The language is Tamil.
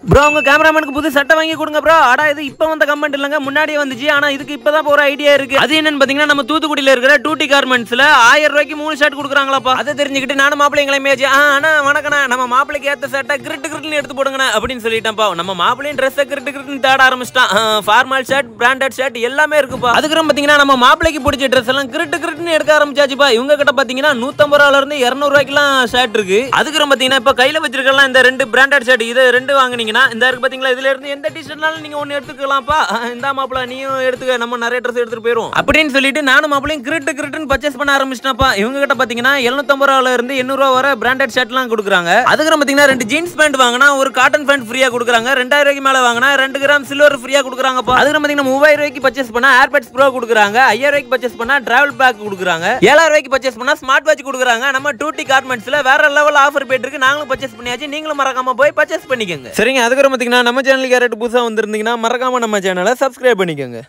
ப்ரோ உங்க கேமராமேனுக்கு புது சட்டை வாங்கி கொடுங்க ப்ரோ. அடா இது இப்ப வந்த கமெண்ட் இல்லங்க, முன்னாடியே வந்துச்சு. ஆனா இதுக்கு இப்பதான் ஒரு ஐடியா இருக்கு. அது என்னன்னு பாத்தீங்கன்னா நம்ம தூத்துக்குடியில இருக்கிற டூட்டி கார்மெண்ட்ஸ்ல 1000 ரூபாய்க்கு 3 ஷர்ட் கொடுக்குறாங்களாப்பா. அதை தெரிஞ்சுக்கிட்டு நானும் மாப்பிள்ளைங்களை மேஜ் ஆனா வணக்கண்ணா, நம்ம மாப்பிள்ளைக்கு ஏத்த சட்டை கிரிட்டு கிரிட்டுன்னு எடுத்து போடுங்கண்ணா அப்படின்னு சொல்லிட்டேன்ப்பா. நம்ம மாப்பிள்ளையும் ட்ரெஸ் கிரிட்டு கிரிட்டுன்னு தேட ஆரம்பிச்சிட்டான். ஃபார்மல் ஷர்ட், பிராண்டட் ஷர்ட் எல்லாமே இருக்குப்பா. அதுக்கப்புறம் பாத்தீங்கன்னா நம்ம மாப்பிள்ளைக்கு பிடிச்ச ட்ரெஸ் எல்லாம் கிரிட்டு கிரிட்டுன்னு எடுக்க ஆரம்பிச்சாச்சுப்பா. இவங்க கிட்ட பாத்தீங்கன்னா 150 ரூபாயில இருந்து 200 ரூபாய்க்குலாம் ஷர்ட் இருக்கு. அதுக்கப்புறம் பாத்தீங்கன்னா இப்ப கையில வச்சிருக்கலாம் இந்த 2 பிராண்டட் ஷர்ட், இது 2 வாங்குனீங்கன்னா இந்த இருக்கு பாத்தீங்களா, இதுல இருந்து எந்த டிஷர்ட்னாலும் நீங்க ஒன்னு எடுத்துக்கலாம்ப்பா. இந்த மாப்பிள நீயும் எடுத்துக்க, நம்ம நிறைய ட்ரெஸ் எடுத்துட்டு போயிரும் அப்படின்னு சொல்லிட்டு நானும் மாப்பிளையும் கிரிட்டுன்னு பர்ச்சேஸ் பண்ண ஆரம்பிச்சிட்டேன்ப்பா. இவங்க கிட்ட பாத்தீங்கன்னா 750 ரூபாயில இருந்து 800 ரூபாய் வரை பிராண்டட் ஷர்ட்லாம் கொடுக்குறாங்க. அதுக்கப்புறம் பாத்தீங்கன்னா 2 ஜீன்ஸ் பேண்ட் வாங்கினா ஒரு காட்டன் பேண்ட் ஃப்ரீயா கொடுக்குறாங்க. 2000 ரூபாய்க்கு மேல வாங்கினா 2 கிராம் சில்வர் ஃப்ரீயா கொடுக்குறாங்கப்பா. அதுக்கப்புறம் பாத்தீங்கன்னா 3000 ரூபாய்க்கு பர்ச்சேஸ் பண்ணா ஏர்பட்ஸ் ப்ரோ கொடுக்குறாங்க. 5000 ரூபாய்க்கு பர்ச்சேஸ் பண்ணா டிராவல் பேக் கொடுக்குறாங்க. 7000 ரூபாய்க்கு பர்ச்சேஸ் பண்ணா ஸ்மார்ட் வாட்ச் கொடுக்குறாங்க. நம்ம டூட்டி கார்மெண்ட்ஸ்ல வேற லெவல் ஆஃபர் போயிட்டு இருக்கு. நாங்களும் பர்ச்சேஸ் பண்ணியாச்சு, நீங்களும் மறக்காம போய் பர்ச்சேஸ் பண்ணிக்கோங்க. சரிங்க. அதுக்கப்புறம் பாத்தீங்கன்னா நம்ம சேனலுக்கு யாராவது புதுசா வந்திருந்தீங்கன்னா மறக்காம நம்ம சேனலை சப்ஸ்கிரைப் பண்ணிக்கோங்க.